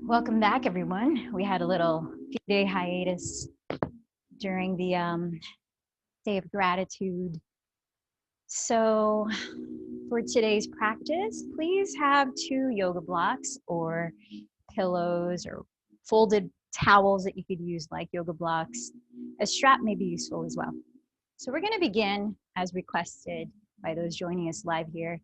Welcome back, everyone. We had a little few-day hiatus during the Day of Gratitude. So for today's practice, please have 2 yoga blocks or pillows or folded towels that you could use like yoga blocks. A strap may be useful as well. So we're going to begin, as requested by those joining us live here,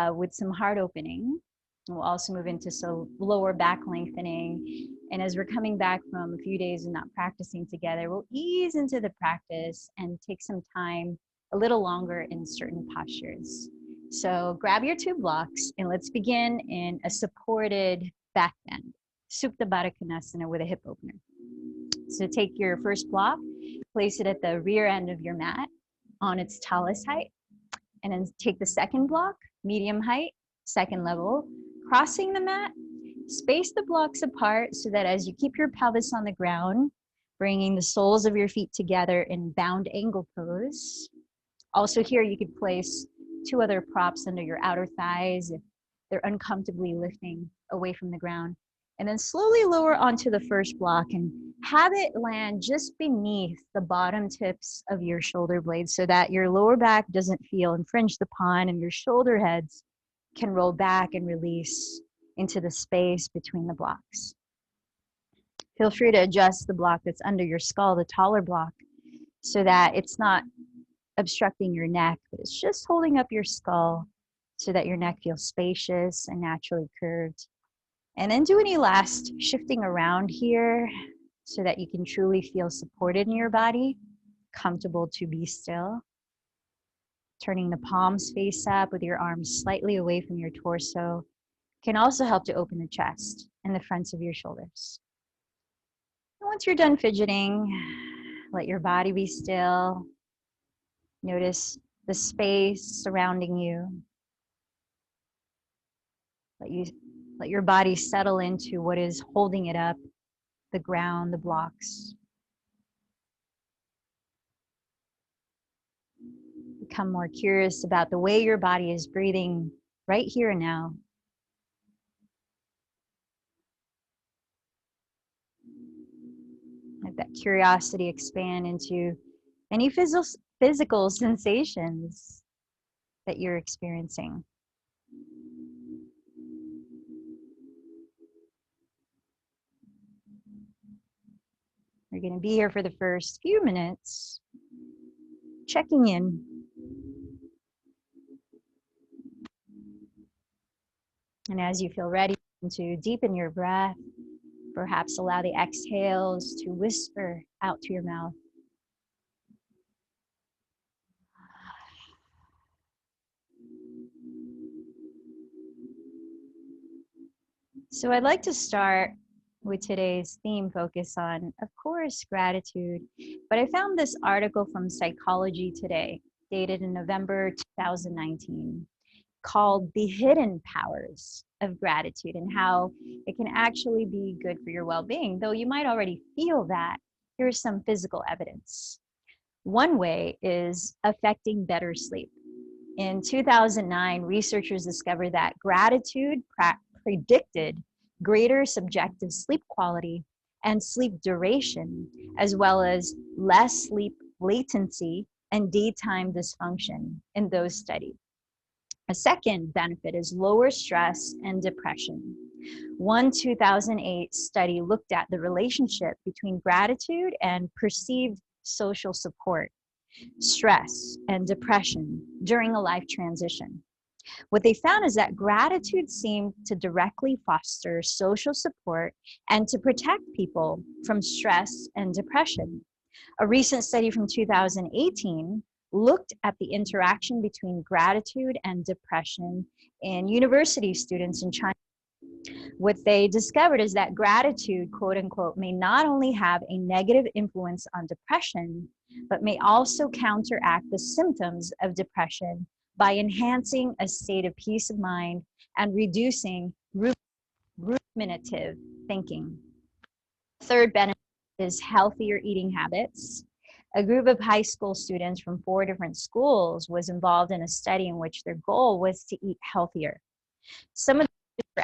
with some heart opening. We'll also move into lower back lengthening. And as we're coming back from a few days of not practicing together, we'll ease into the practice and take some time a little longer in certain postures. So grab your 2 blocks and let's begin in a supported back bend, Supta Baddha Konasana with a hip opener. So take your first block, place it at the rear end of your mat on its talus height, and then take the second block, medium height, second level, crossing the mat. Space the blocks apart so that as you keep your pelvis on the ground, bringing the soles of your feet together in bound angle pose. Also here you could place 2 other props under your outer thighs if they're uncomfortably lifting away from the ground. And then slowly lower onto the first block and have it land just beneath the bottom tips of your shoulder blades so that your lower back doesn't feel infringed upon and your shoulder heads can roll back and release into the space between the blocks. Feel free to adjust the block that's under your skull, the taller block, so that it's not obstructing your neck, but it's just holding up your skull so that your neck feels spacious and naturally curved. And then do any last shifting around here so that you can truly feel supported in your body, comfortable to be still. Turning the palms face up with your arms slightly away from your torso can also help to open the chest and the fronts of your shoulders. And once you're done fidgeting, let your body be still. Notice the space surrounding you. Let your body settle into what is holding it up, the ground, the blocks. Become more curious about the way your body is breathing right here and now. Let that curiosity expand into any physical sensations that you're experiencing. We're going to be here for the first few minutes, checking in. And as you feel ready to deepen your breath, perhaps allow the exhales to whisper out to your mouth. So I'd like to start with today's theme focus on, of course, gratitude. But I found this article from Psychology Today, dated in November 2019, called The Hidden Powers of Gratitude and how it can actually be good for your well-being. Though you might already feel that, here's some physical evidence. One way is affecting better sleep. In 2009, researchers discovered that gratitude predicted greater subjective sleep quality and sleep duration, as well as less sleep latency and daytime dysfunction in those studied. A second benefit is lower stress and depression. One 2008 study looked at the relationship between gratitude and perceived social support, stress, and depression during a life transition. What they found is that gratitude seemed to directly foster social support and to protect people from stress and depression. A recent study from 2018 looked at the interaction between gratitude and depression in university students in China. What they discovered is that gratitude, quote unquote, may not only have a negative influence on depression, but may also counteract the symptoms of depression by enhancing a state of peace of mind and reducing ruminative thinking. Third benefit is healthier eating habits. A group of high school students from 4 different schools was involved in a study in which their goal was to eat healthier. Some of the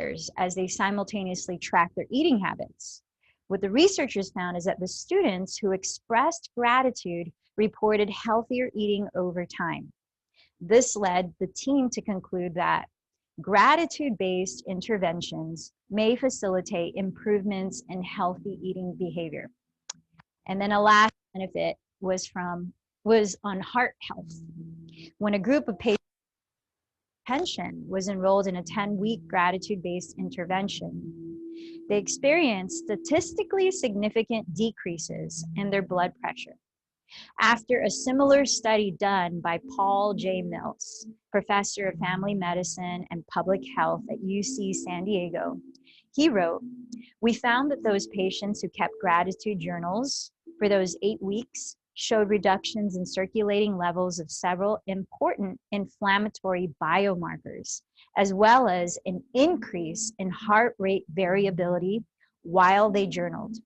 others as they simultaneously track their eating habits. What the researchers found is that the students who expressed gratitude reported healthier eating over time. This led the team to conclude that gratitude-based interventions may facilitate improvements in healthy eating behavior. And then a last benefit was on heart health. When a group of patients was enrolled in a 10-week gratitude-based intervention, they experienced statistically significant decreases in their blood pressure. After a similar study done by Paul J. Mills, professor of family medicine and public health at UC San Diego, he wrote, "We found that those patients who kept gratitude journals for those 8 weeks showed reductions in circulating levels of several important inflammatory biomarkers, as well as an increase in heart rate variability while they journaled.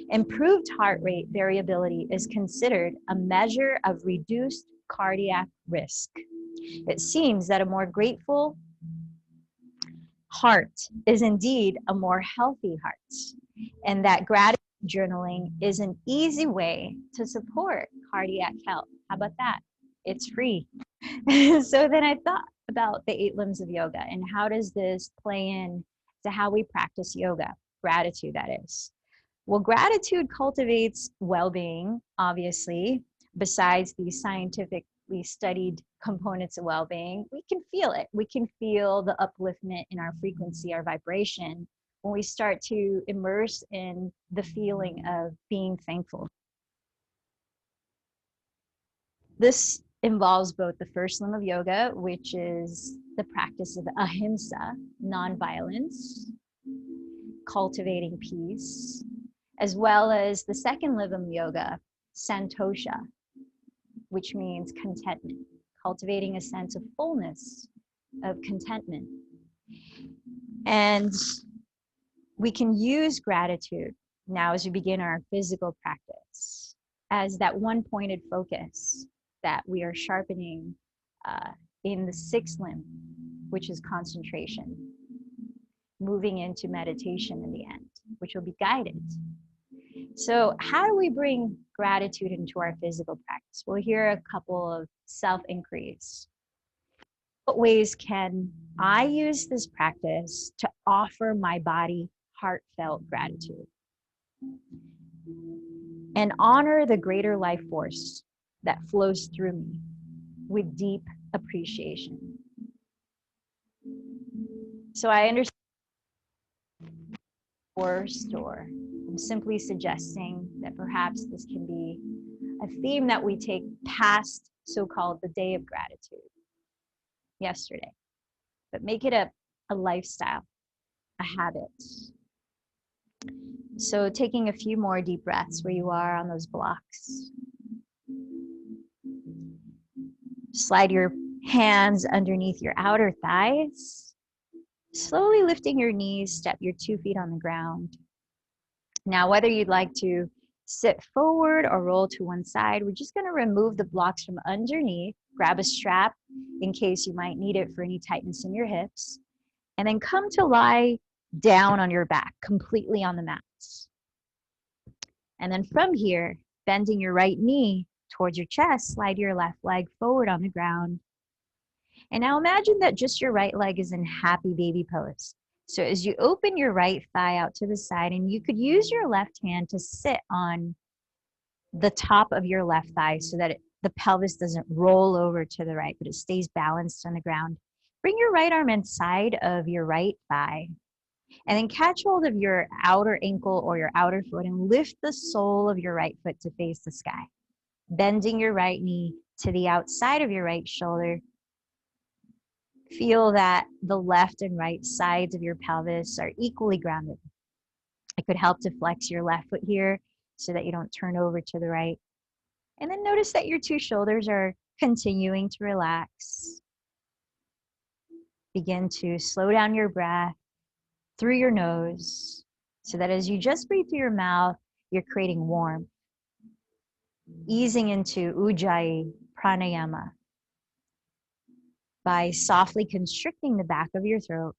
Improved heart rate variability is considered a measure of reduced cardiac risk. It seems that a more grateful heart is indeed a more healthy heart, and that gratitude journaling is an easy way to support cardiac health. How about that? It's free." So then I thought about the 8 limbs of yoga and how does this play in to how we practice yoga, gratitude that is. Well, gratitude cultivates well-being, obviously. Besides the scientifically studied components of well-being, we can feel it. We can feel the upliftment in our frequency, our vibration, when we start to immerse in the feeling of being thankful. This involves both the first limb of yoga, which is the practice of ahimsa, nonviolence, cultivating peace, as well as the second limb of yoga, santosha, which means contentment, cultivating a sense of fullness, of contentment. And we can use gratitude now as we begin our physical practice as that one-pointed focus that we are sharpening in the sixth limb, which is concentration, moving into meditation in the end, which will be guided. So how do we bring gratitude into our physical practice? Well, here are a couple of self-inquiries. What ways can I use this practice to offer my body heartfelt gratitude and honor the greater life force that flows through me with deep appreciation? So I understand or I'm simply suggesting that perhaps this can be a theme that we take past so-called the day of gratitude yesterday, but make it a lifestyle, a habit. So taking a few more deep breaths where you are on those blocks. Slide your hands underneath your outer thighs. Slowly lifting your knees, step your 2 feet on the ground. Now, whether you'd like to sit forward or roll to one side, we're just going to remove the blocks from underneath, grab a strap in case you might need it for any tightness in your hips, and then come to lie down on your back, completely on the mats. And then from here, bending your right knee towards your chest, slide your left leg forward on the ground. And now imagine that just your right leg is in happy baby pose. So as you open your right thigh out to the side, and you could use your left hand to sit on the top of your left thigh so that the pelvis doesn't roll over to the right, but it stays balanced on the ground. Bring your right arm inside of your right thigh, and then catch hold of your outer ankle or your outer foot and lift the sole of your right foot to face the sky. Bending your right knee to the outside of your right shoulder. Feel that the left and right sides of your pelvis are equally grounded. It could help to flex your left foot here so that you don't turn over to the right. And then notice that your 2 shoulders are continuing to relax. Begin to slow down your breath through your nose so that as you just breathe through your mouth, you're creating warmth. Easing into Ujjayi pranayama by softly constricting the back of your throat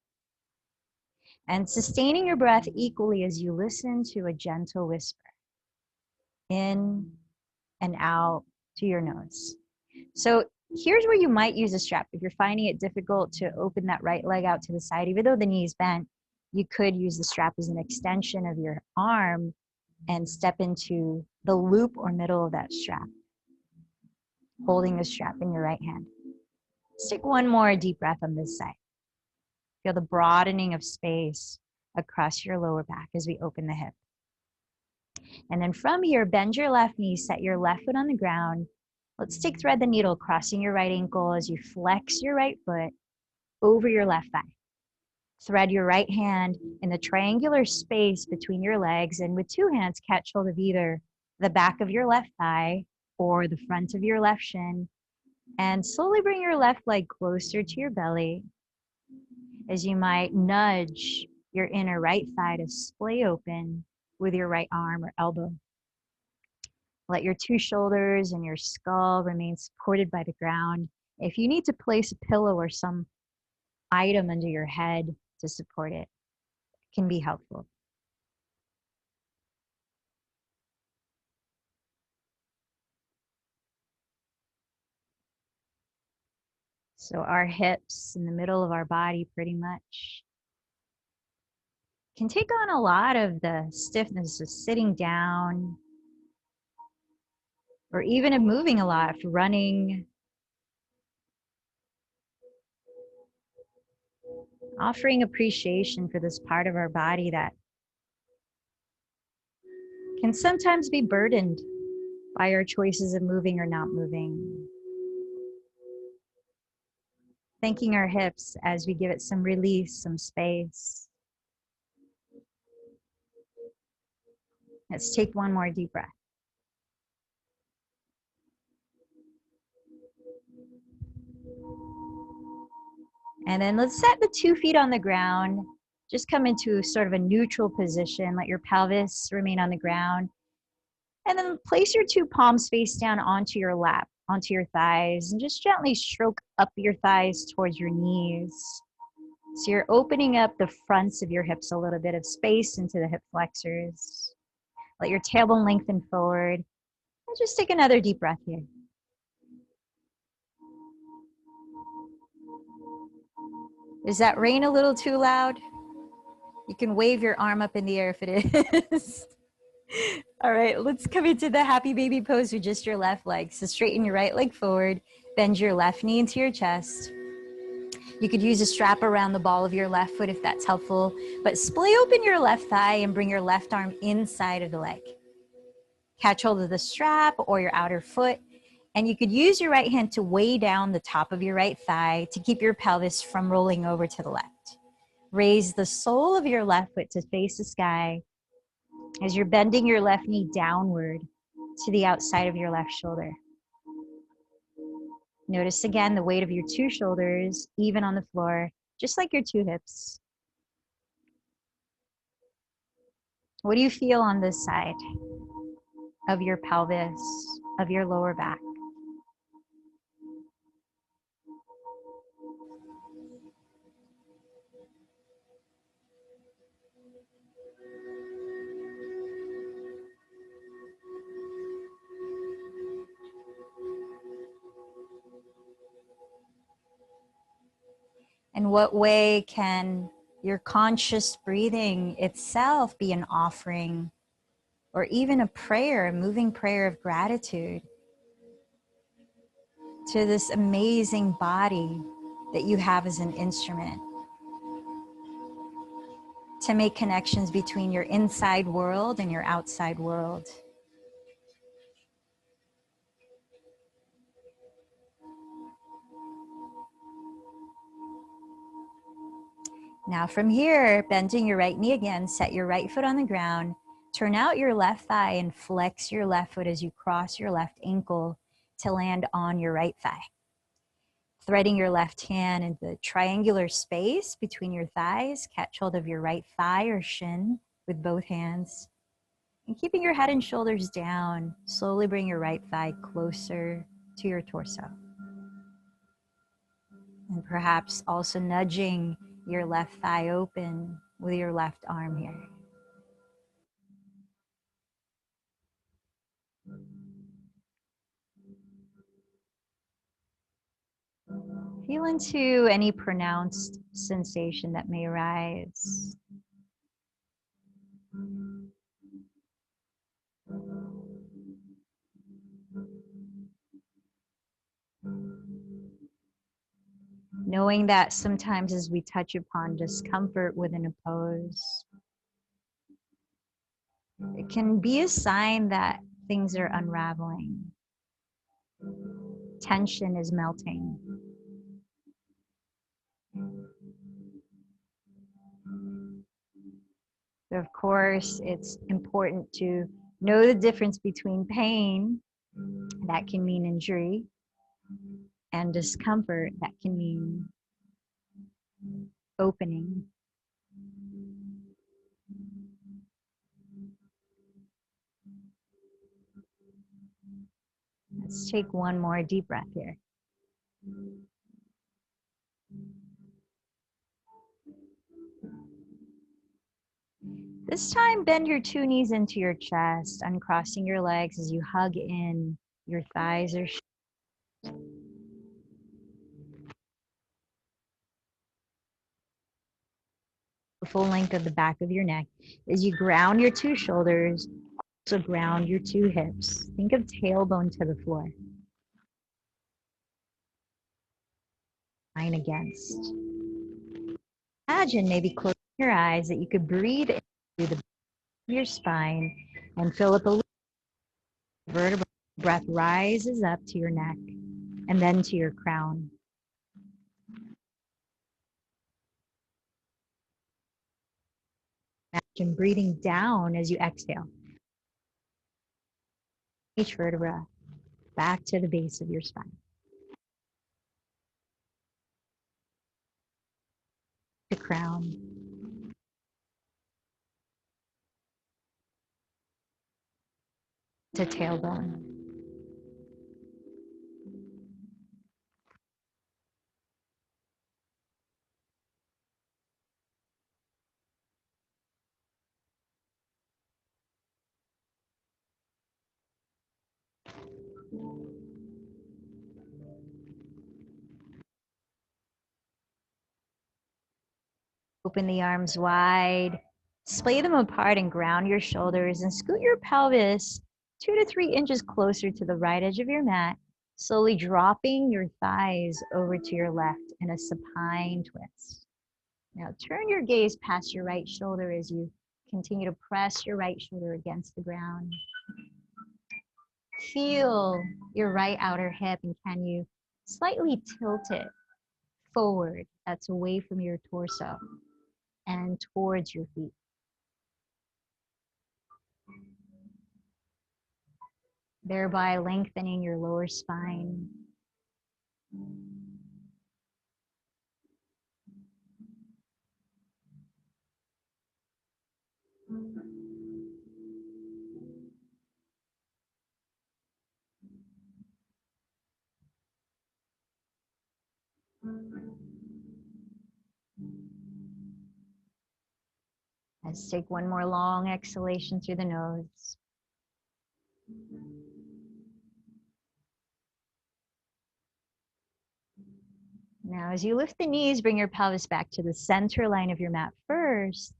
And sustaining your breath equally as you listen to a gentle whisper in and out to your nose. So here's where you might use a strap. If you're finding it difficult to open that right leg out to the side, even though the knee is bent, you could use the strap as an extension of your arm and step into the loop or middle of that strap, holding the strap in your right hand. Let's take one more deep breath on this side. Feel the broadening of space across your lower back as we open the hip. And then from here, bend your left knee, set your left foot on the ground. Let's take thread the needle, crossing your right ankle as you flex your right foot over your left thigh. Thread your right hand in the triangular space between your legs, and with two hands, catch hold of either the back of your left thigh or the front of your left shin, and slowly bring your left leg closer to your belly as you might nudge your inner right thigh to splay open with your right arm or elbow. Let your two shoulders and your skull remain supported by the ground. If you need to place a pillow or some item under your head to support it, it can be helpful. So our hips in the middle of our body pretty much can take on a lot of the stiffness of sitting down, or even of moving a lot, running, offering appreciation for this part of our body that can sometimes be burdened by our choices of moving or not moving. Thanking our hips as we give it some release, some space. Let's take one more deep breath. And then let's set the 2 feet on the ground. Just come into sort of a neutral position. Let your pelvis remain on the ground. And then place your 2 palms face down onto your lap, onto your thighs, and just gently stroke up your thighs towards your knees. So you're opening up the fronts of your hips, a little bit of space into the hip flexors. Let your tailbone lengthen forward. And just take another deep breath here. Is that rain a little too loud? You can wave your arm up in the air if it is. All right, let's come into the happy baby pose with just your left leg. So straighten your right leg forward, bend your left knee into your chest. You could use a strap around the ball of your left foot if that's helpful, but splay open your left thigh and bring your left arm inside of the leg. Catch hold of the strap or your outer foot, and you could use your right hand to weigh down the top of your right thigh to keep your pelvis from rolling over to the left. Raise the sole of your left foot to face the sky as you're bending your left knee downward to the outside of your left shoulder. Notice again the weight of your 2 shoulders even on the floor, just like your 2 hips. What do you feel on this side of your pelvis, of your lower back? In what way can your conscious breathing itself be an offering or even a prayer, a moving prayer of gratitude to this amazing body that you have as an instrument to make connections between your inside world and your outside world? Now from here, bending your right knee again, set your right foot on the ground, turn out your left thigh and flex your left foot as you cross your left ankle to land on your right thigh. Threading your left hand in the triangular space between your thighs, catch hold of your right thigh or shin with both hands. And keeping your head and shoulders down, slowly bring your right thigh closer to your torso. And perhaps also nudging your left thigh open with your left arm here. Feel into any pronounced sensation that may arise. Knowing that sometimes as we touch upon discomfort within a pose, it can be a sign that things are unraveling. Tension is melting. But of course, it's important to know the difference between pain, that can mean injury, and discomfort, that can mean opening. Let's take one more deep breath here. This time, bend your two knees into your chest, uncrossing your legs as you hug in. Your thighs are the full length of the back of your neck. As you ground your two shoulders, also ground your two hips. Think of tailbone to the floor. Line against. Imagine maybe closing your eyes that you could breathe in through the back of your spine and fill up a little vertebra. Breath rises up to your neck and then to your crown. Imagine breathing down as you exhale. Each vertebra back to the base of your spine. The crown. To tailbone. Open the arms wide, splay them apart and ground your shoulders and scoot your pelvis 2 to 3 inches closer to the right edge of your mat, slowly dropping your thighs over to your left in a supine twist. Now turn your gaze past your right shoulder as you continue to press your right shoulder against the ground. Feel your right outer hip, and can you slightly tilt it forward? That's away from your torso and towards your feet. Thereby lengthening your lower spine. Let's take one more long exhalation through the nose. Now, as you lift the knees, bring your pelvis back to the center line of your mat first,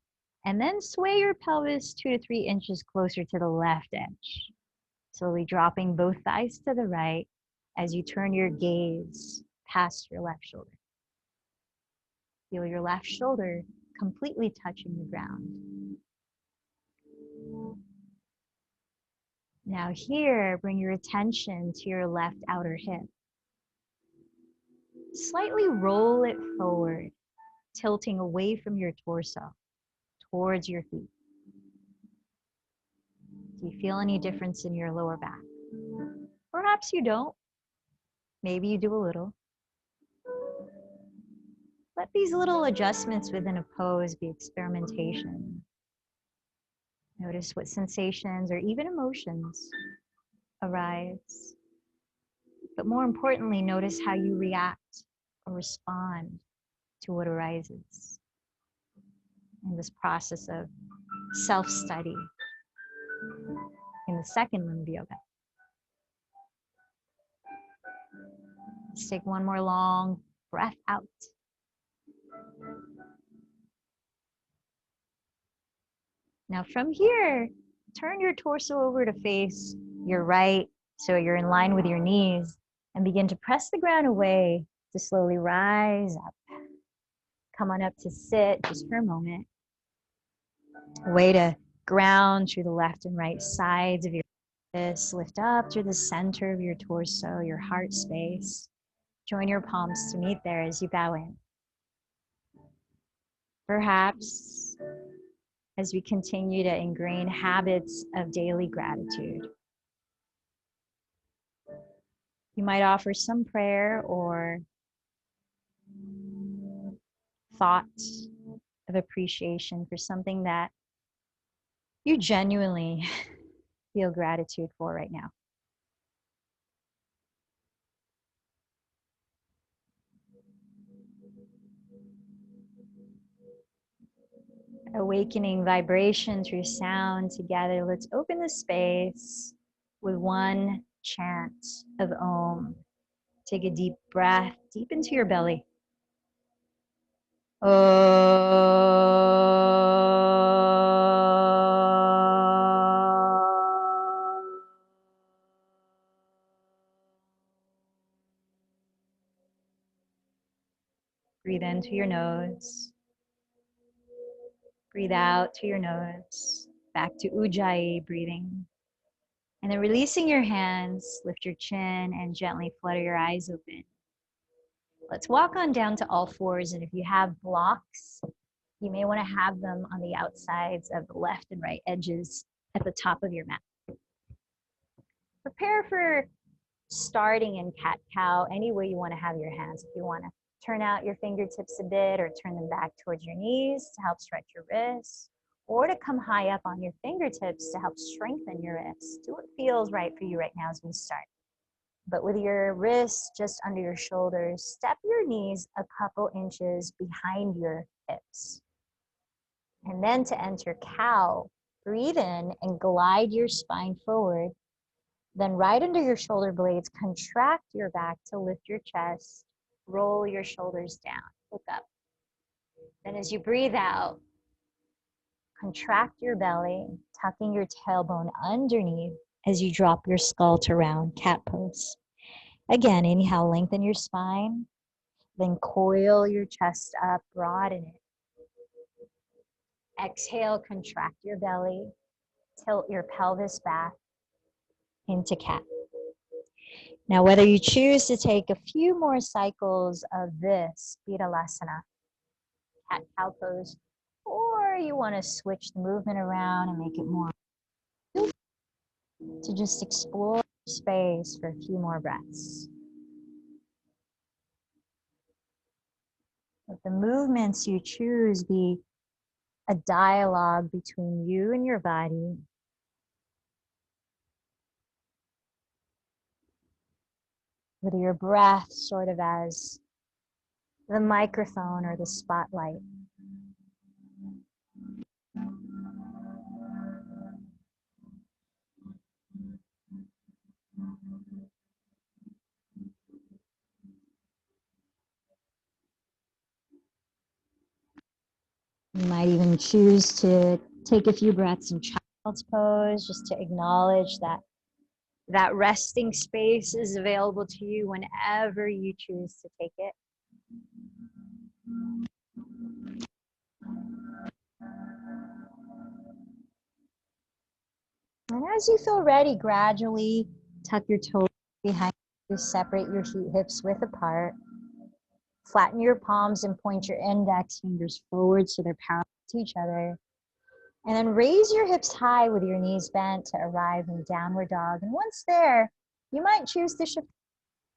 and then sway your pelvis 2 to 3 inches closer to the left edge. Slowly dropping both thighs to the right as you turn your gaze past your left shoulder. Feel your left shoulder completely touching the ground. Now here, bring your attention to your left outer hip. Slightly roll it forward, tilting away from your torso, towards your feet. Do you feel any difference in your lower back? Perhaps you don't. Maybe you do a little. Let these little adjustments within a pose be experimentation. Notice what sensations or even emotions arise. But more importantly, notice how you react or respond to what arises. in this process of self-study in the second limb of yoga. Let's take one more long breath out. Now from here, turn your torso over to face your right, so you're in line with your knees, and begin to press the ground away to slowly rise up. Come on up to sit just for a moment. A way to ground through the left and right sides of your pelvis. Lift up through the center of your torso, your heart space. Join your palms to meet there as you bow in. Perhaps as we continue to ingrain habits of daily gratitude, you might offer some prayer or thought of appreciation for something that you genuinely feel gratitude for right now. Awakening vibration through sound together, let's open the space with one chant of Om. Take a deep breath deep into your belly. Breathe in through your nose. Breathe out through your nose. Back to Ujjayi breathing. And then releasing your hands, lift your chin and gently flutter your eyes open. Let's walk on down to all fours, and if you have blocks, you may want to have them on the outsides of the left and right edges at the top of your mat. Prepare for starting in cat-cow any way you want to have your hands. If you want to turn out your fingertips a bit or turn them back towards your knees to help stretch your wrists, or to come high up on your fingertips to help strengthen your wrists. Do what feels right for you right now as we start. But with your wrists just under your shoulders, step your knees a couple inches behind your hips. And then to enter cow, breathe in and glide your spine forward. Then right under your shoulder blades, contract your back to lift your chest, roll your shoulders down, look up. Then as you breathe out, contract your belly, tucking your tailbone underneath as you drop your skull to round cat pose. Again, inhale, lengthen your spine, then coil your chest up, broaden it. Exhale, contract your belly, tilt your pelvis back into cat. Now, whether you choose to take a few more cycles of this Virasana, cat-cow pose, or you want to switch the movement around and make it more to just explore space for a few more breaths. Let the movements you choose be a dialogue between you and your body. With your breath sort of as the microphone or the spotlight. You might even choose to take a few breaths in child's pose just to acknowledge that that resting space is available to you whenever you choose to take it. And as you feel ready, gradually tuck your toes behind you, separate your feet hips width apart. Flatten your palms and point your index fingers forward so they're parallel to each other. And then raise your hips high with your knees bent to arrive in downward dog. And once there, you might choose to shift,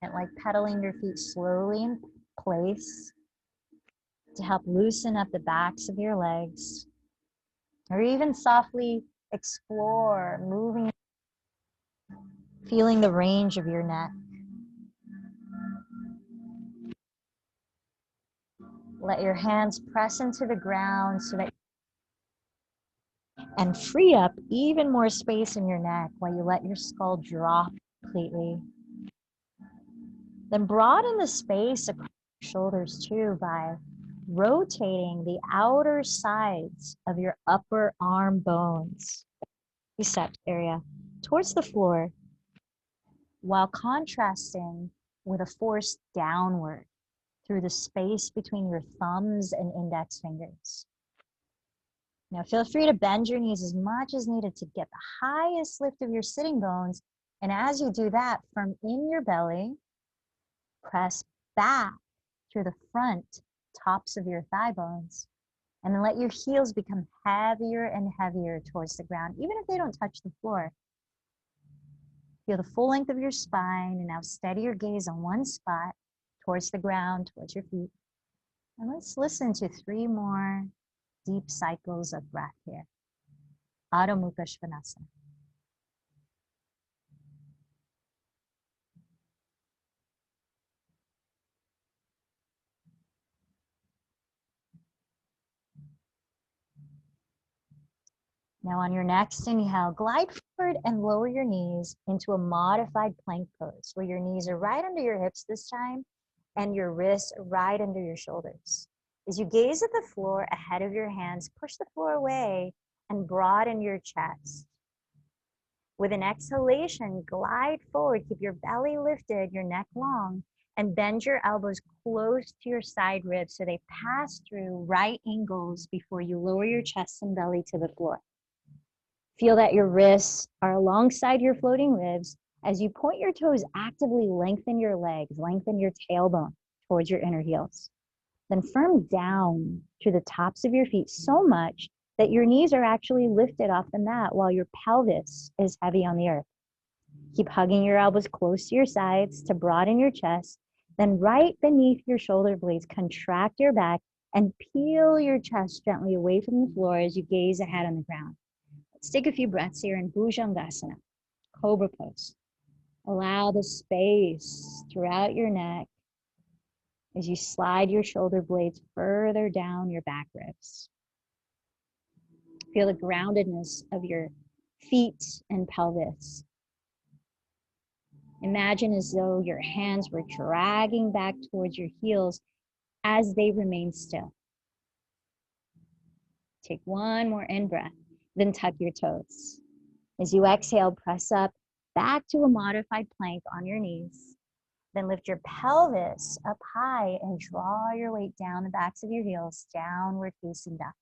like pedaling your feet slowly in place to help loosen up the backs of your legs. Or even softly explore, moving, feeling the range of your neck. Let your hands press into the ground so that And free up even more space in your neck while you let your skull drop completely. Then broaden the space across your shoulders too by rotating the outer sides of your upper arm bones, biceps area, towards the floor, while contrasting with a force downward through the space between your thumbs and index fingers. Now feel free to bend your knees as much as needed to get the highest lift of your sitting bones. And as you do that, from in your belly, press back through the front tops of your thigh bones. And then let your heels become heavier and heavier towards the ground, even if they don't touch the floor. Feel the full length of your spine, and now steady your gaze on one spot, towards the ground, towards your feet. And let's listen to 3 more deep cycles of breath here. Adho Mukha Svanasana. Now on your next inhale, glide forward and lower your knees into a modified plank pose, where your knees are right under your hips this time and your wrists right under your shoulders. As you gaze at the floor ahead of your hands, push the floor away and broaden your chest. With an exhalation, glide forward, keep your belly lifted, your neck long, and bend your elbows close to your side ribs so they pass through right angles before you lower your chest and belly to the floor. Feel that your wrists are alongside your floating ribs. As you point your toes, actively lengthen your legs, lengthen your tailbone towards your inner heels. Then firm down to the tops of your feet so much that your knees are actually lifted off the mat while your pelvis is heavy on the earth. Keep hugging your elbows close to your sides to broaden your chest. Then right beneath your shoulder blades, contract your back and peel your chest gently away from the floor as you gaze ahead on the ground. Let's take a few breaths here in Bhujangasana, Cobra Pose. Allow the space throughout your neck as you slide your shoulder blades further down your back ribs. Feel the groundedness of your feet and pelvis. Imagine as though your hands were dragging back towards your heels as they remain still. Take one more in breath, then tuck your toes. As you exhale, press up back to a modified plank on your knees. Then lift your pelvis up high and draw your weight down the backs of your heels, downward facing dog.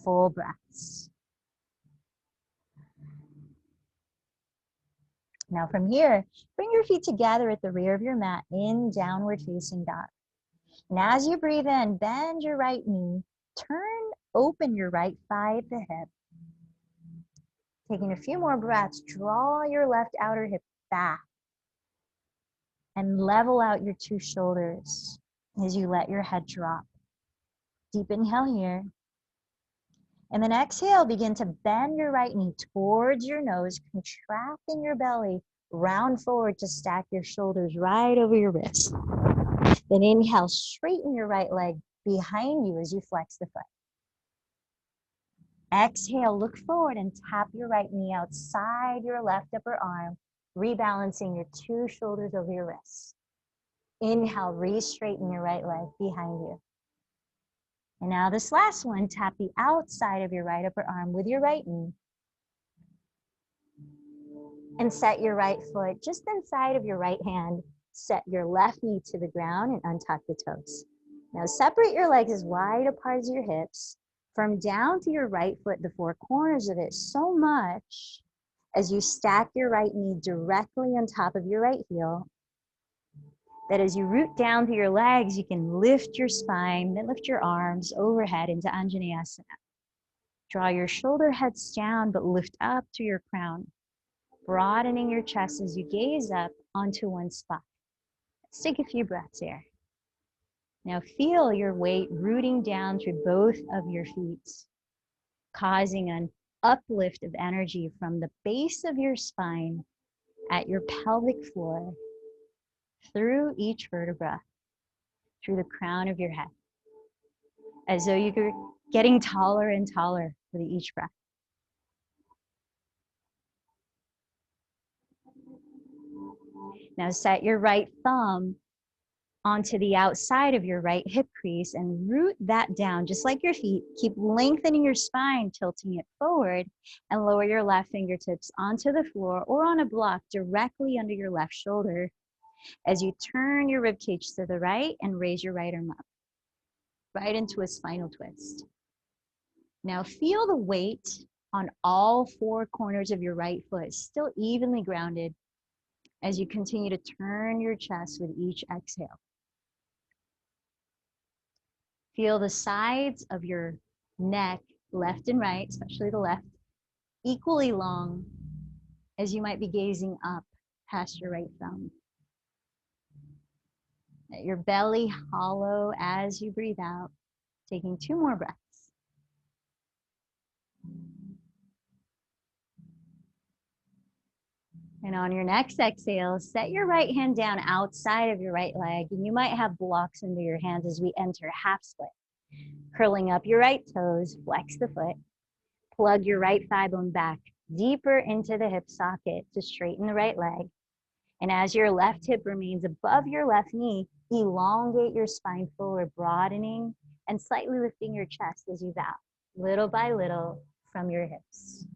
Full breaths. Now from here, bring your feet together at the rear of your mat in downward facing dog. And as you breathe in, bend your right knee, open your right thigh at the hip. Taking a few more breaths, draw your left outer hip back and level out your 2 shoulders as you let your head drop. Deep inhale here. And then exhale, begin to bend your right knee towards your nose, contracting your belly, round forward to stack your shoulders right over your wrists. Then inhale, straighten your right leg behind you as you flex the foot. Exhale, look forward and tap your right knee outside your left upper arm, rebalancing your 2 shoulders over your wrists. Inhale, re-straighten your right leg behind you. And now this last one, tap the outside of your right upper arm with your right knee. And set your right foot just inside of your right hand. Set your left knee to the ground and untuck the toes. Now separate your legs as wide apart as your hips. From down to your right foot, the 4 corners of it, so much as you stack your right knee directly on top of your right heel, that as you root down to your legs, you can lift your spine, then lift your arms overhead into Anjaneyasana. Draw your shoulder heads down, but lift up to your crown, broadening your chest as you gaze up onto one spot. Let's take a few breaths here. Now feel your weight rooting down through both of your feet, causing an uplift of energy from the base of your spine at your pelvic floor, through each vertebra, through the crown of your head, as though you're getting taller and taller with each breath. Now set your right thumb onto the outside of your right hip crease and root that down just like your feet. Keep lengthening your spine, tilting it forward, and lower your left fingertips onto the floor or on a block directly under your left shoulder as you turn your rib cage to the right and raise your right arm up, right into a spinal twist. Now feel the weight on all four corners of your right foot, still evenly grounded as you continue to turn your chest with each exhale. Feel the sides of your neck, left and right, especially the left, equally long as you might be gazing up past your right thumb. Let your belly hollow as you breathe out, taking 2 more breaths. And on your next exhale, set your right hand down outside of your right leg, and you might have blocks under your hands as we enter half split. Curling up your right toes, flex the foot, plug your right thigh bone back deeper into the hip socket to straighten the right leg. And as your left hip remains above your left knee, elongate your spine forward, broadening and slightly lifting your chest as you bow, little by little from your hips.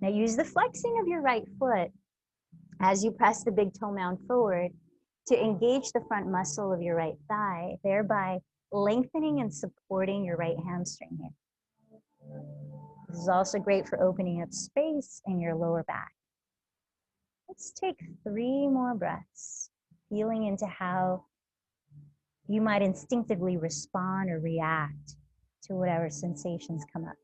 Now use the flexing of your right foot as you press the big toe mound forward to engage the front muscle of your right thigh, thereby lengthening and supporting your right hamstring here. This is also great for opening up space in your lower back. Let's take 3 more breaths, feeling into how you might instinctively respond or react to whatever sensations come up.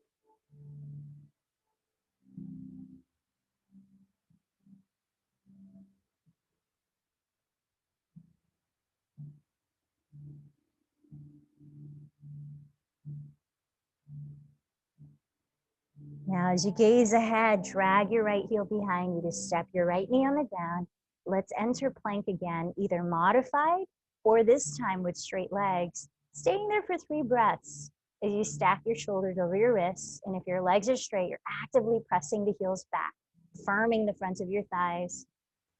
Now, as you gaze ahead, drag your right heel behind you to step your right knee on the ground. Let's enter plank again, either modified or this time with straight legs. Staying there for 3 breaths as you stack your shoulders over your wrists. And if your legs are straight, you're actively pressing the heels back, firming the front of your thighs.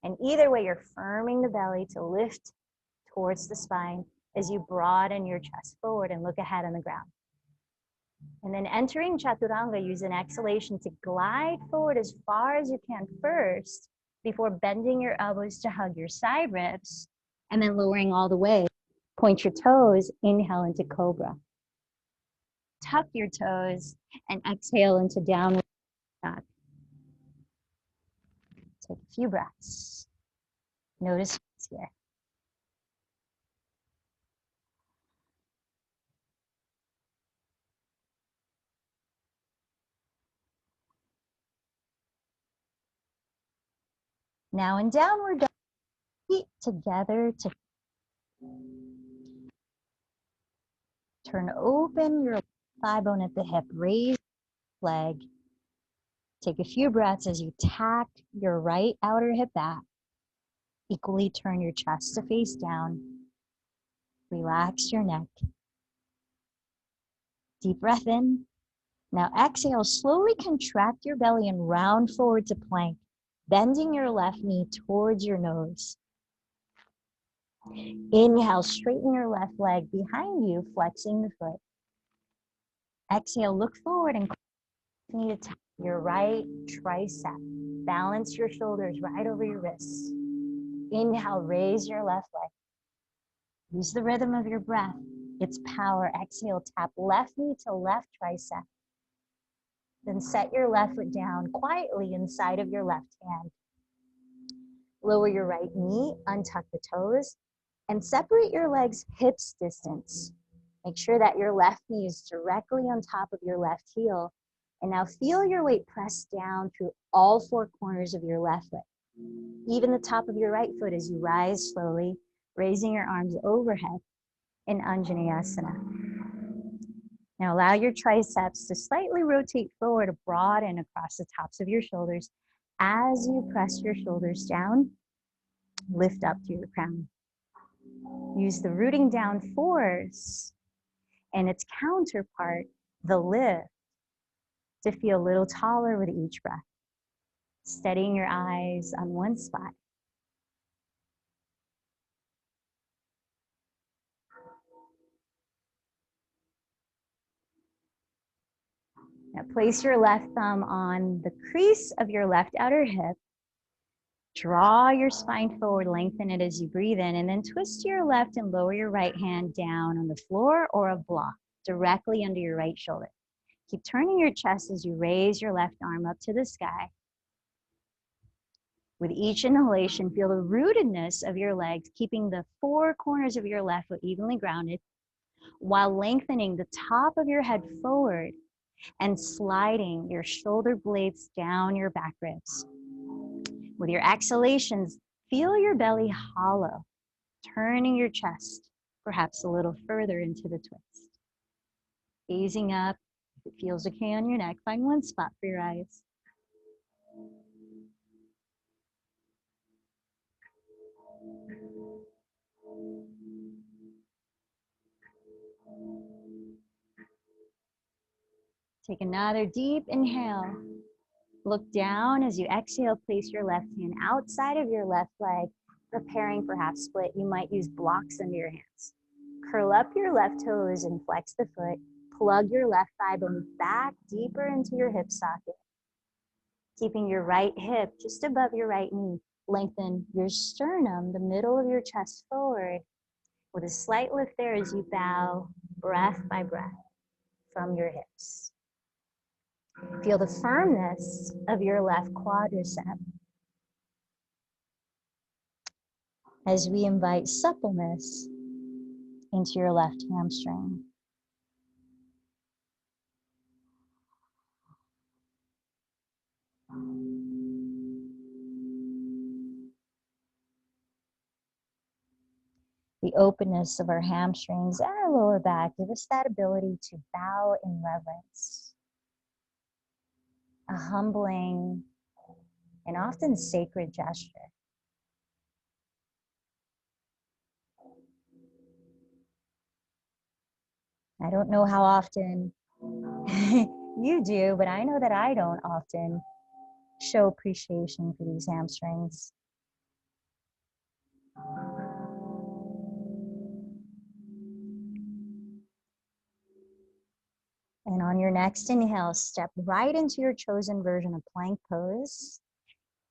And either way, you're firming the belly to lift towards the spine as you broaden your chest forward and look ahead on the ground. And then entering Chaturanga, use an exhalation to glide forward as far as you can first before bending your elbows to hug your side ribs and then lowering all the way. Point your toes, inhale into Cobra. Tuck your toes and exhale into downward dog. Take a few breaths. Notice what's here. Now in downward dog, feet together to turn open your thigh bone at the hip, raise leg. Take a few breaths as you tack your right outer hip back. Equally turn your chest to face down. Relax your neck. Deep breath in. Now exhale, slowly contract your belly and round forward to plank, bending your left knee towards your nose. Inhale, straighten your left leg behind you, flexing the foot. Exhale, look forward and continue to tap your right tricep. Balance your shoulders right over your wrists. Inhale, raise your left leg. Use the rhythm of your breath. It's power. Exhale, tap left knee to left tricep. Then set your left foot down quietly inside of your left hand. Lower your right knee, untuck the toes, and separate your legs hips distance. Make sure that your left knee is directly on top of your left heel. And now feel your weight press down through all 4 corners of your left foot. Even the top of your right foot as you rise slowly, raising your arms overhead in Anjaneyasana. Now allow your triceps to slightly rotate forward, broaden across the tops of your shoulders. As you press your shoulders down, lift up through the crown. Use the rooting down force and its counterpart, the lift, to feel a little taller with each breath, steadying your eyes on one spot. Now place your left thumb on the crease of your left outer hip. Draw your spine forward, lengthen it as you breathe in, and then twist to your left and lower your right hand down on the floor or a block directly under your right shoulder. Keep turning your chest as you raise your left arm up to the sky. With each inhalation, feel the rootedness of your legs, keeping the four corners of your left foot evenly grounded, while lengthening the top of your head forward and sliding your shoulder blades down your back ribs. With your exhalations, feel your belly hollow, turning your chest perhaps a little further into the twist. Gazing up, if it feels okay on your neck, find one spot for your eyes. Take another deep inhale. Look down as you exhale, place your left hand outside of your left leg, preparing for half split. You might use blocks under your hands. Curl up your left toes and flex the foot. Plug your left thigh bone back deeper into your hip socket. Keeping your right hip just above your right knee. Lengthen your sternum, the middle of your chest forward, with a slight lift there as you bow breath by breath from your hips. Feel the firmness of your left quadricep as we invite suppleness into your left hamstring. The openness of our hamstrings and our lower back give us that ability to bow in reverence. A humbling and often sacred gesture. I don't know how often you do, but I know that I don't often show appreciation for these hamstrings. And on your next inhale, step right into your chosen version of plank pose.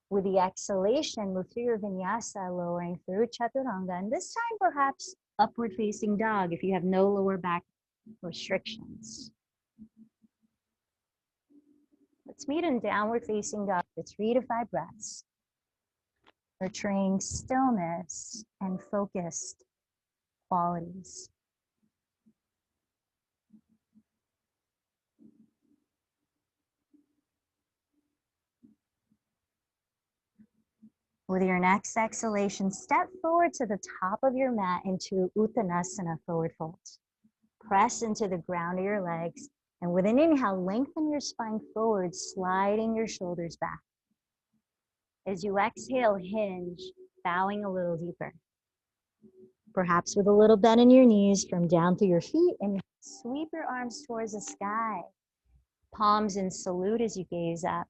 With the exhalation, move through your vinyasa, lowering through chaturanga, and this time perhaps upward facing dog if you have no lower back restrictions. Let's meet in downward facing dog for 3 to 5 breaths, nurturing stillness and focused qualities. With your next exhalation, step forward to the top of your mat into Uttanasana, forward fold. Press into the ground of your legs, and with an inhale, lengthen your spine forward, sliding your shoulders back. As you exhale, hinge, bowing a little deeper. Perhaps with a little bend in your knees from down through your feet, and sweep your arms towards the sky. Palms in salute as you gaze up.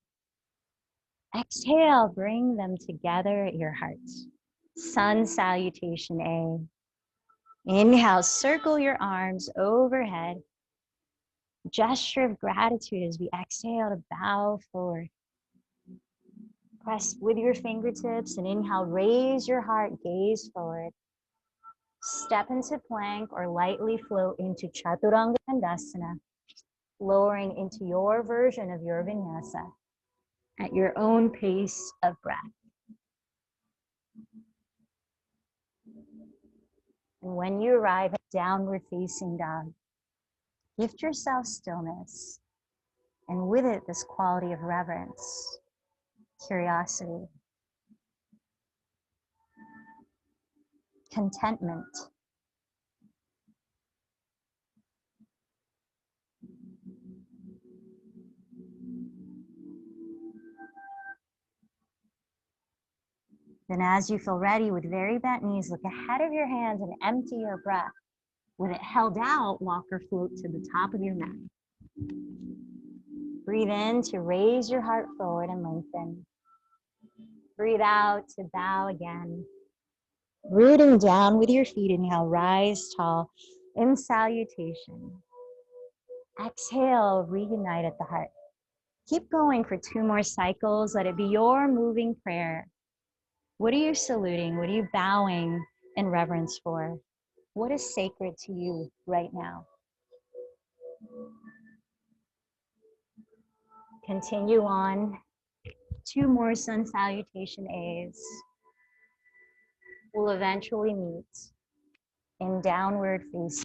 Exhale, bring them together at your heart. Sun salutation A. Inhale, circle your arms overhead. Gesture of gratitude as we exhale to bow forward. Press with your fingertips and inhale, raise your heart, gaze forward. Step into plank or lightly float into Chaturanga Dandasana, lowering into your version of your vinyasa at your own pace of breath. And when you arrive at downward facing dog, gift yourself stillness, and with it, this quality of reverence, curiosity, contentment. Then as you feel ready, with very bent knees, look ahead of your hands and empty your breath. With it held out, walk or float to the top of your mat. Breathe in to raise your heart forward and lengthen. Breathe out to bow again. Rooting down with your feet, inhale, rise tall in salutation. Exhale, reunite at the heart. Keep going for 2 more cycles. Let it be your moving prayer. What are you saluting? What are you bowing in reverence for? What is sacred to you right now? Continue on. 2 more sun salutation A's. We'll eventually meet in downward facing.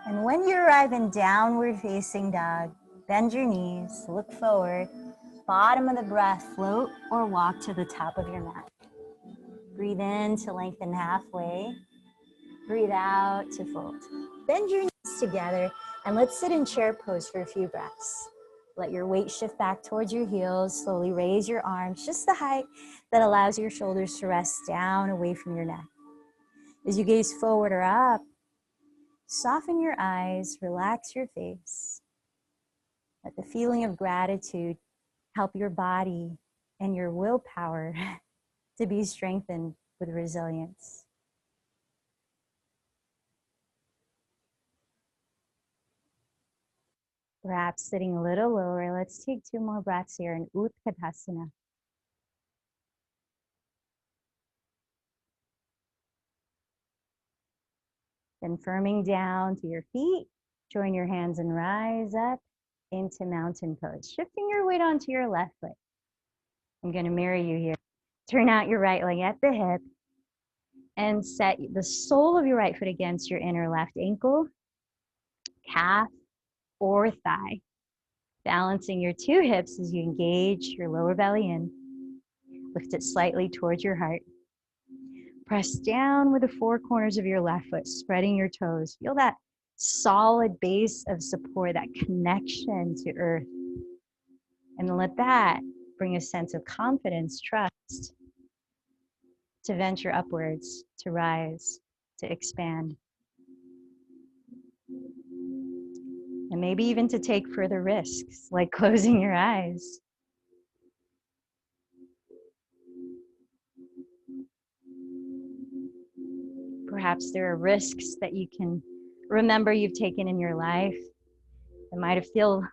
And when you arrive in downward facing dog, bend your knees, look forward, bottom of the breath, float or walk to the top of your mat. Breathe in to lengthen halfway. Breathe out to fold. Bend your knees together and let's sit in chair pose for a few breaths. Let your weight shift back towards your heels. Slowly raise your arms just the height that allows your shoulders to rest down away from your neck. As you gaze forward or up, soften your eyes, relax your face. Let the feeling of gratitude help your body and your willpower to be strengthened with resilience. Perhaps sitting a little lower, let's take 2 more breaths here in Utkatasana. Then firming down to your feet, join your hands and rise up into mountain pose. Shifting your weight onto your left foot. I'm going to mirror you here. Turn out your right leg at the hip and set the sole of your right foot against your inner left ankle, calf, or thigh. Balancing your 2 hips as you engage your lower belly in. Lift it slightly towards your heart. Press down with the 4 corners of your left foot, spreading your toes. Feel that solid base of support, that connection to earth. And let that bring a sense of confidence, trust, to venture upwards, to rise, to expand. And maybe even to take further risks, like closing your eyes. Perhaps there are risks that you can remember you've taken in your life that might have filled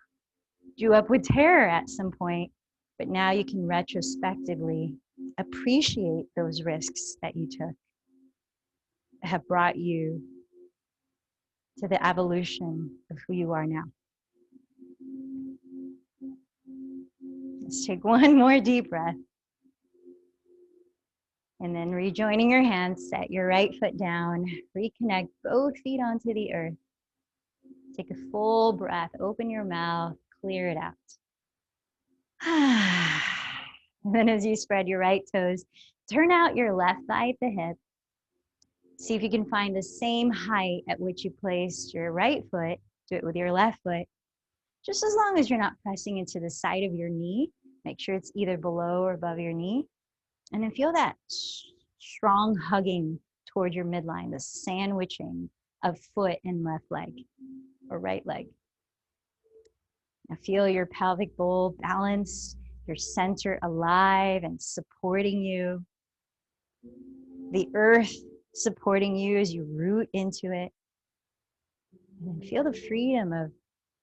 you up with terror at some point, but now you can retrospectively appreciate those risks that you took that have brought you to the evolution of who you are now. Let's take 1 more deep breath. And then rejoining your hands, set your right foot down, reconnect both feet onto the earth. Take a full breath, open your mouth, clear it out. And then as you spread your right toes, turn out your left thigh at the hip. See if you can find the same height at which you placed your right foot. Do it with your left foot. Just as long as you're not pressing into the side of your knee. Make sure it's either below or above your knee. And then feel that strong hugging toward your midline, the sandwiching of foot and left leg or right leg. Now feel your pelvic bowl balanced, your center alive and supporting you. The earth supporting you as you root into it. And then feel the freedom of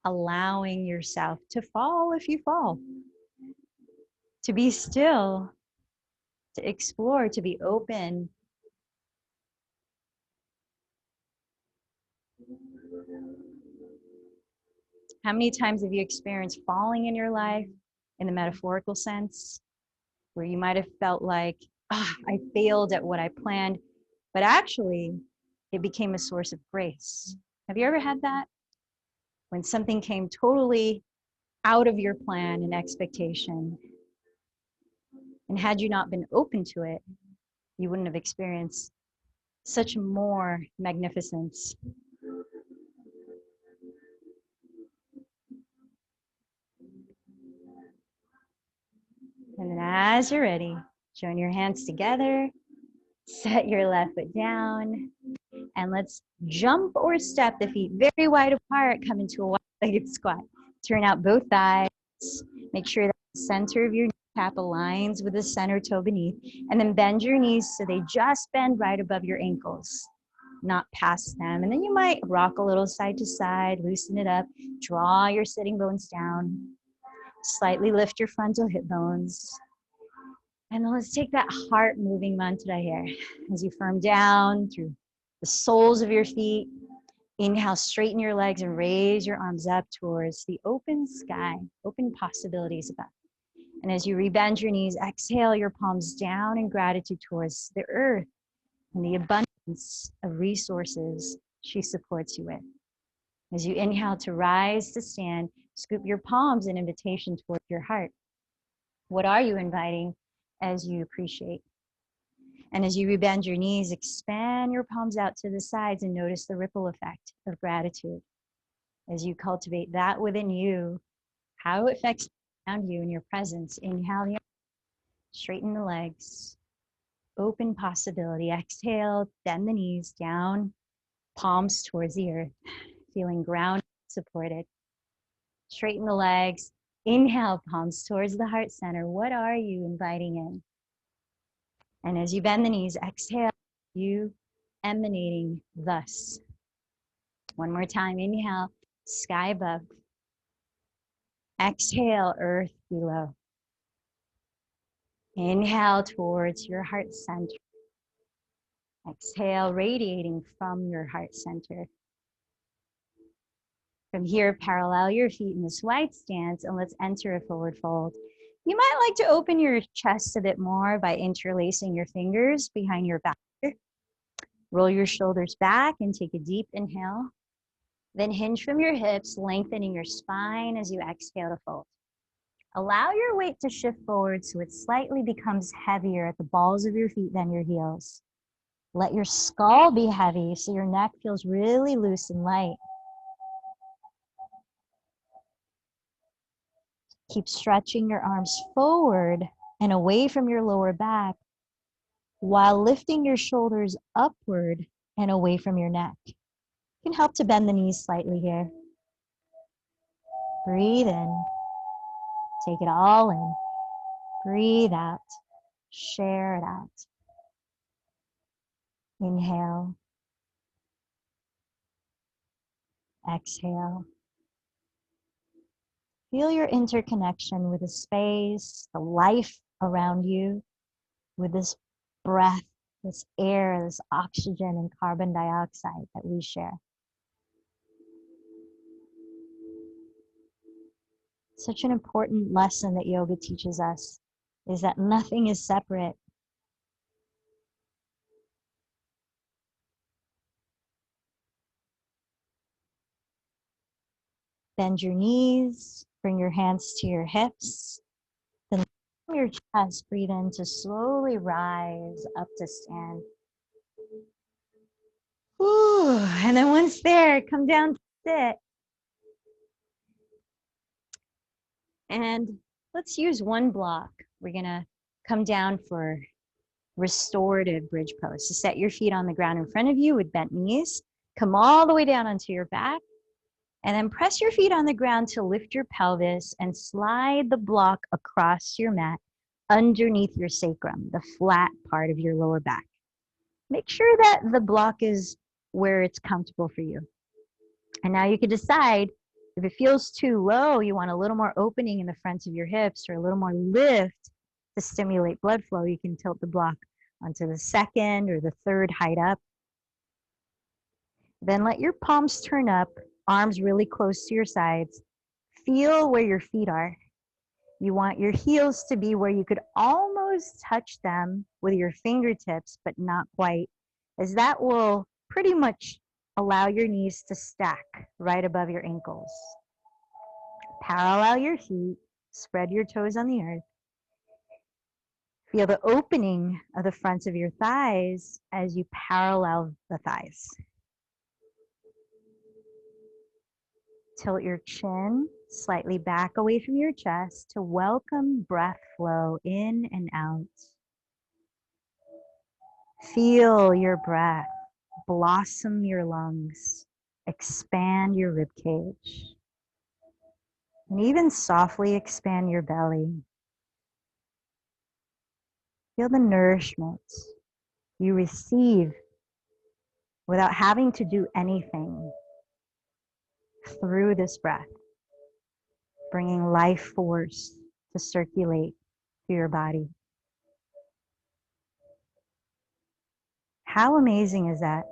allowing yourself to fall if you fall. To be still to explore, to be open. How many times have you experienced falling in your life in the metaphorical sense, where you might have felt like, I failed at what I planned, but actually it became a source of grace? Have you ever had that? When something came totally out of your plan and expectation, and had you not been open to it, you wouldn't have experienced such more magnificence. And then as you're ready, join your hands together, set your left foot down, and let's jump or step the feet very wide apart, come into a wide-legged squat. Turn out both thighs. Make sure that the center of your kneecap aligns with the center toe beneath, and then bend your knees so they just bend right above your ankles, not past them. And then you might rock a little side to side, loosen it up, draw your sitting bones down, slightly lift your frontal hip bones. And then let's take that heart moving mantra here as you firm down through the soles of your feet. Inhale, straighten your legs and raise your arms up towards the open sky, open possibilities above. And as you rebend your knees, exhale your palms down in gratitude towards the earth and the abundance of resources she supports you with. As you inhale to rise to stand, scoop your palms in invitation towards your heart. What are you inviting as you appreciate? And as you rebend your knees, expand your palms out to the sides and notice the ripple effect of gratitude. As you cultivate that within you, how it affects around you and your presence. Inhale, straighten the legs, open possibility. Exhale, bend the knees down, palms towards the earth, feeling grounded, supported. Straighten the legs. Inhale, palms towards the heart center. What are you inviting in? And as you bend the knees, exhale, you emanating thus. One more time, inhale, sky above. Exhale, earth below. Inhale towards your heart center. Exhale, radiating from your heart center. From here, parallel your feet in this wide stance, and let's enter a forward fold. You might like to open your chest a bit more by interlacing your fingers behind your back. Roll your shoulders back and take a deep inhale. Then hinge from your hips, lengthening your spine as you exhale to fold. Allow your weight to shift forward so it slightly becomes heavier at the balls of your feet than your heels. Let your skull be heavy so your neck feels really loose and light. Keep stretching your arms forward and away from your lower back while lifting your shoulders upward and away from your neck. You can help to bend the knees slightly here. Breathe in. Take it all in. Breathe out. Share it out. Inhale. Exhale. Feel your interconnection with the space, the life around you, with this breath, this air, this oxygen and carbon dioxide that we share. Such an important lesson that yoga teaches us is that nothing is separate. Bend your knees, bring your hands to your hips, then from your chest, breathe in to slowly rise up to stand. Ooh, and then once there, come down to sit. And let's use one block. We're gonna come down for restorative bridge pose. So set your feet on the ground in front of you with bent knees. Come all the way down onto your back. And then press your feet on the ground to lift your pelvis and slide the block across your mat underneath your sacrum, the flat part of your lower back. Make sure that the block is where it's comfortable for you. And now you can decide if it feels too low, you want a little more opening in the fronts of your hips or a little more lift to stimulate blood flow, you can tilt the block onto the second or the third height up. Then let your palms turn up, arms really close to your sides. Feel where your feet are. You want your heels to be where you could almost touch them with your fingertips, but not quite, as that will pretty much allow your knees to stack right above your ankles. Parallel your feet, spread your toes on the earth. Feel the opening of the fronts of your thighs as you parallel the thighs. Tilt your chin slightly back away from your chest to welcome breath flow in and out. Feel your breath blossom your lungs, expand your rib cage, and even softly expand your belly. Feel the nourishment you receive without having to do anything through this breath, bringing life force to circulate through your body. How amazing is that?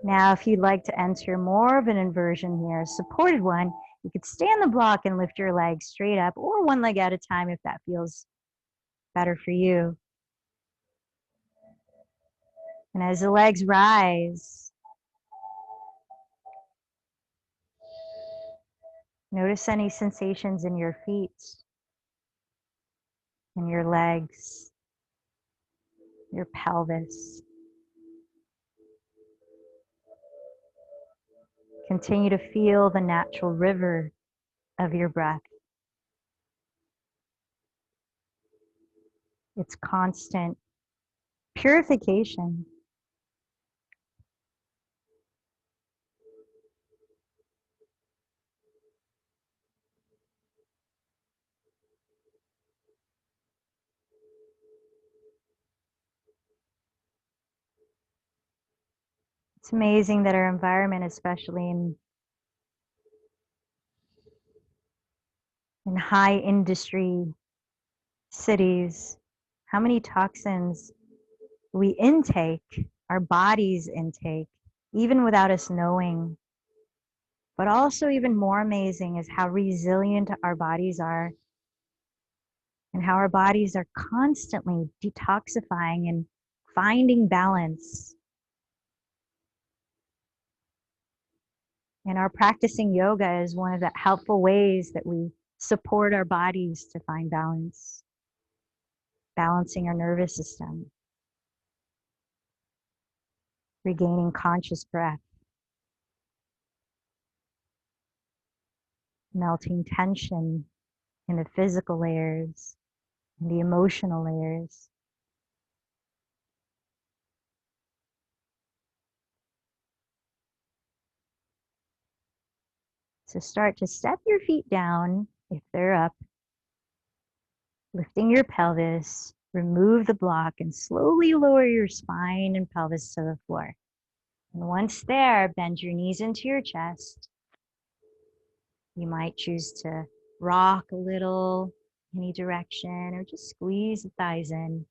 Now, if you'd like to enter more of an inversion here, a supported one, you could stand the block and lift your legs straight up, or one leg at a time if that feels better for you. And as the legs rise, notice any sensations in your feet, in your legs, your pelvis. Continue to feel the natural river of your breath. It's constant purification. It's amazing that our environment, especially in high industry cities, how many toxins we intake, our bodies intake, even without us knowing. But also even more amazing is how resilient our bodies are and how our bodies are constantly detoxifying and finding balance. And our practicing yoga is one of the helpful ways that we support our bodies to find balance, balancing our nervous system, regaining conscious breath, melting tension in the physical layers and the emotional layers. So start to step your feet down if they're up, lifting your pelvis, remove the block, and slowly lower your spine and pelvis to the floor. And once there, bend your knees into your chest. You might choose to rock a little, any direction, or just squeeze the thighs in.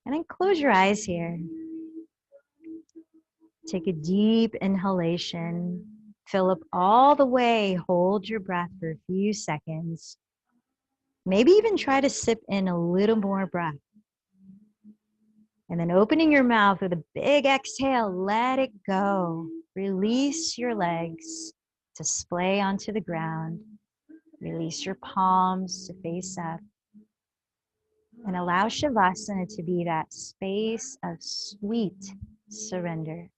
And then close your eyes here. Take a deep inhalation. Fill up all the way. Hold your breath for a few seconds. Maybe even try to sip in a little more breath. And then opening your mouth with a big exhale, let it go. Release your legs to splay onto the ground. Release your palms to face up. And allow Shavasana to be that space of sweet surrender.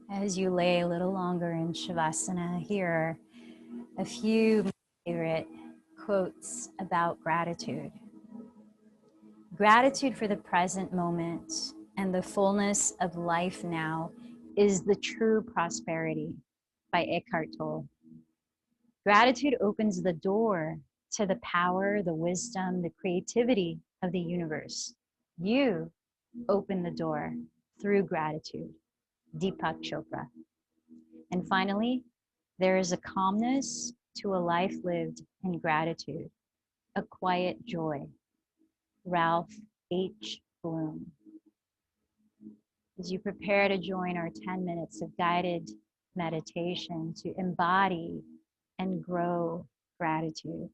As you lay a little longer in Shavasana, here are a few favorite quotes about gratitude. Gratitude for the present moment and the fullness of life now is the true prosperity, by Eckhart Tolle. Gratitude opens the door to the power, the wisdom, the creativity of the universe. You open the door through gratitude, Deepak Chopra. And finally, there is a calmness to a life lived in gratitude, a quiet joy, Ralph H. Bloom. as you prepare to join our 10 minutes of guided meditation to embody and grow gratitude,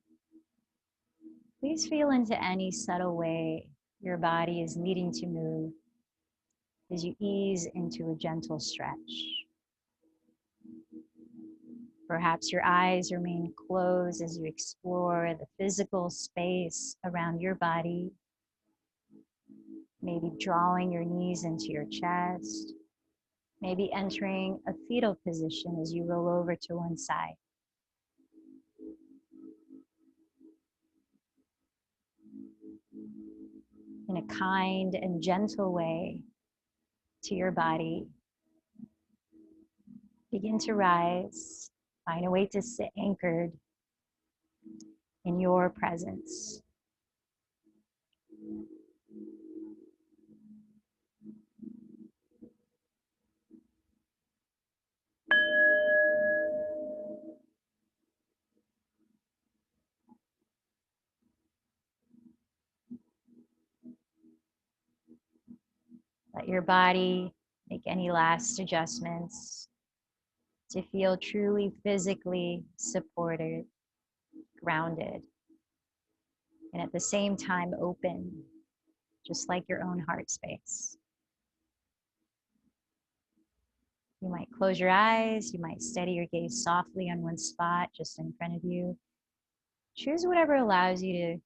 please feel into any subtle way your body is needing to move as you ease into a gentle stretch. Perhaps your eyes remain closed as you explore the physical space around your body, maybe drawing your knees into your chest, maybe entering a fetal position as you roll over to one side. In a kind and gentle way to your body, begin to rise. Find a way to sit anchored in your presence. Let your body make any last adjustments to feel truly physically supported, grounded, and at the same time open, just like your own heart space. You might close your eyes, you might steady your gaze softly on one spot just in front of you. Choose whatever allows you to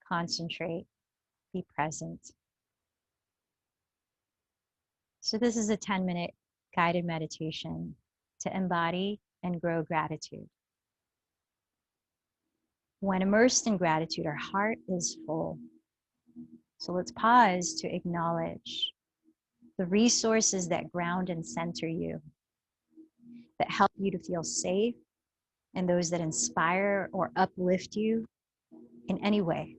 concentrate, be present. So this is a 10-minute guided meditation to embody and grow gratitude. When immersed in gratitude, our heart is full. So let's pause to acknowledge the resources that ground and center you, that help you to feel safe, and those that inspire or uplift you in any way.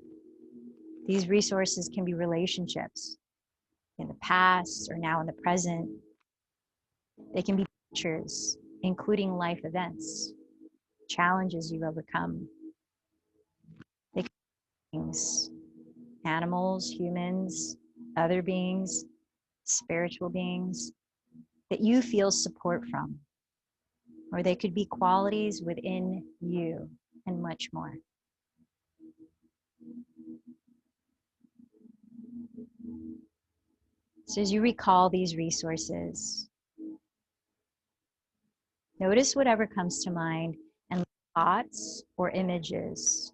These resources can be relationships in the past or now in the present. They can be teachers, including life events, challenges you've overcome. They can be things, animals, humans, other beings, spiritual beings that you feel support from, or they could be qualities within you and much more. So as you recall these resources, notice whatever comes to mind and let thoughts or images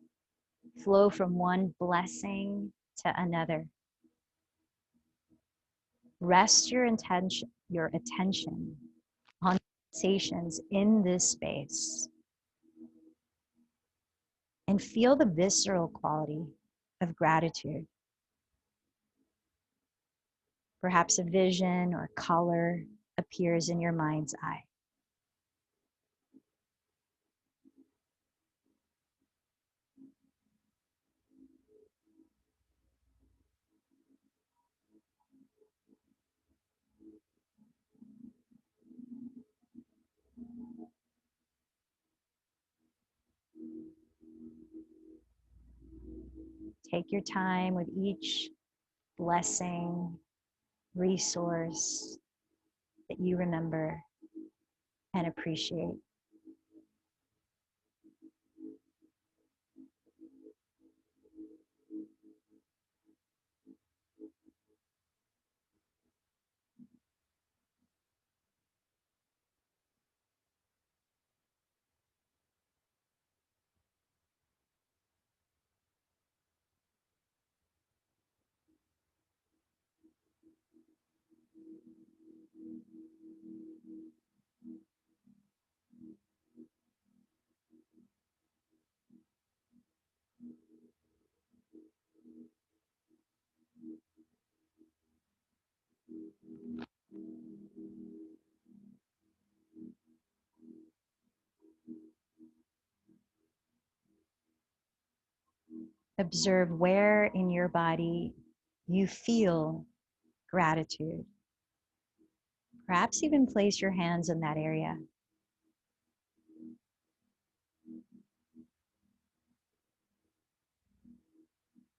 flow from one blessing to another. Rest your attention on sensations in this space and feel the visceral quality of gratitude. Perhaps a vision or color appears in your mind's eye. Take your time with each blessing, resource that you remember and appreciate. Observe where in your body you feel gratitude. Perhaps even place your hands in that area.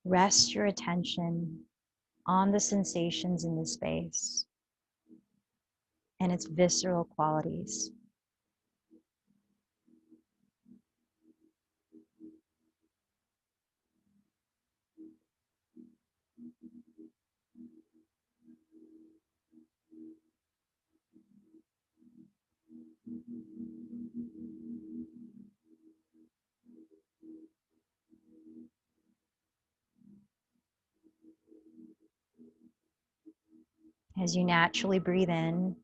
Rest your attention on the sensations in the space. and its visceral qualities. As you naturally breathe in,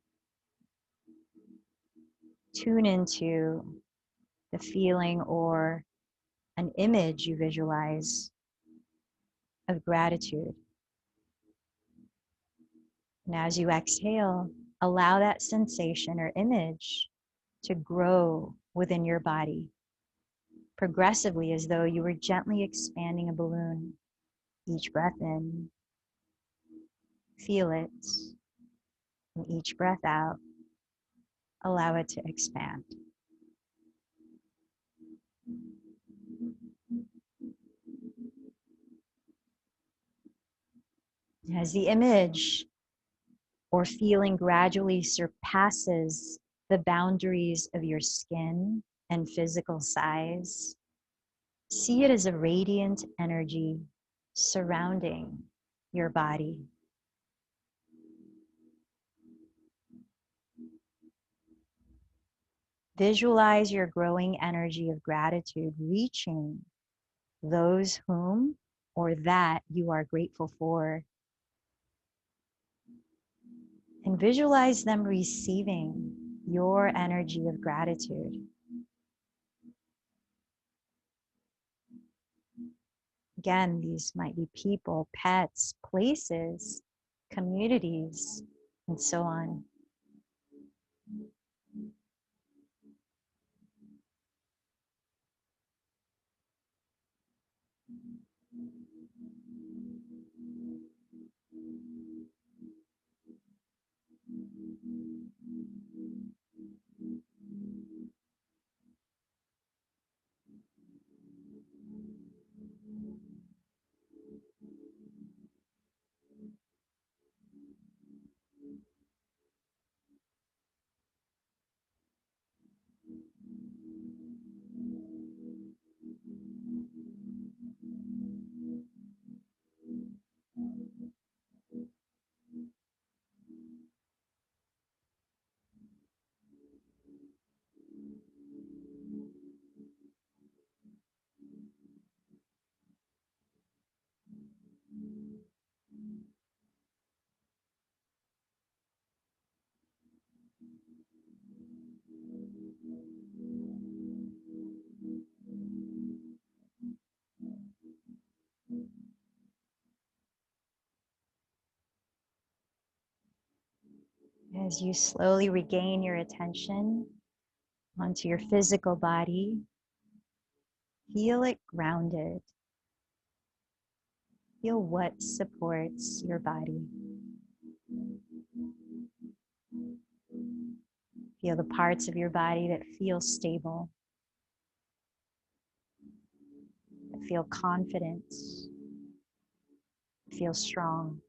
tune into the feeling or an image you visualize of gratitude. And as you exhale, allow that sensation or image to grow within your body progressively, as though you were gently expanding a balloon. Each breath in, feel it, and each breath out, allow it to expand. As the image or feeling gradually surpasses the boundaries of your skin and physical size, see it as a radiant energy surrounding your body. Visualize your growing energy of gratitude reaching those whom or that you are grateful for, and visualize them receiving your energy of gratitude. Again, these might be people, pets, places, communities, and so on. As you slowly regain your attention onto your physical body, feel it grounded. Feel what supports your body. Feel the parts of your body that feel stable, that feel confident, feel strong,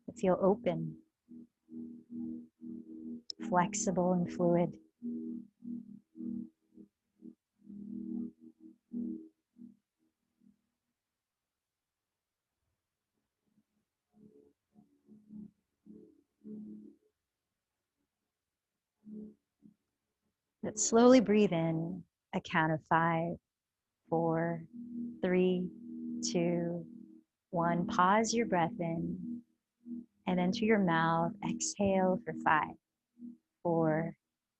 that feel open, flexible, and fluid. Let's slowly breathe in a count of 5, 4, 3, 2, 1. Pause your breath in and enter your mouth. Exhale for 5, 4,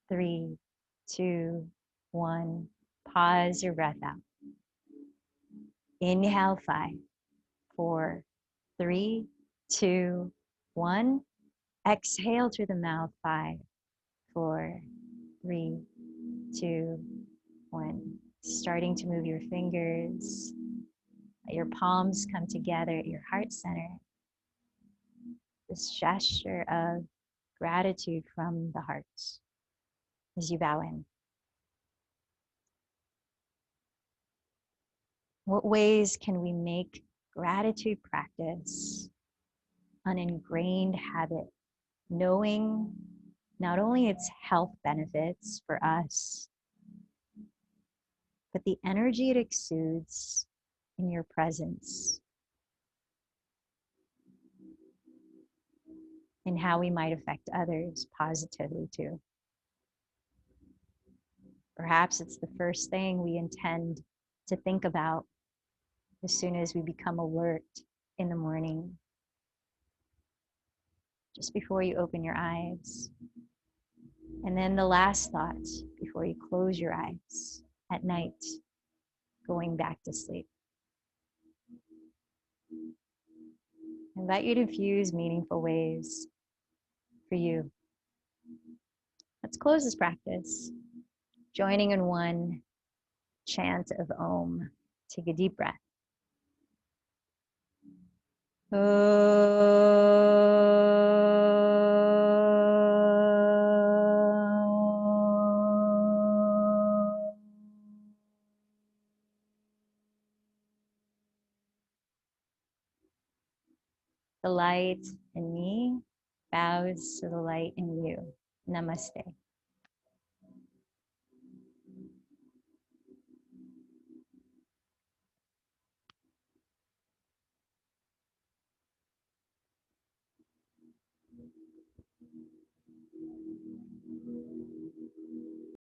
3, 2, 1. Pause your breath out. Inhale 5, 4, 3, 2, 1. Exhale through the mouth. 5, 4, 3, 2, 1. Starting to move your fingers. Let your palms come together at your heart center. This gesture of gratitude from the heart as you bow in. What ways can we make gratitude practice an ingrained habit, knowing not only its health benefits for us, but the energy it exudes in your presence and how we might affect others positively too. Perhaps it's the first thing we intend to think about as soon as we become alert in the morning, just before you open your eyes. And then the last thought before you close your eyes at night, going back to sleep. I invite you to infuse meaningful ways for you. Let's close this practice, joining in one chant of Om. Take a deep breath. The light in me bows to the light in you. Namaste.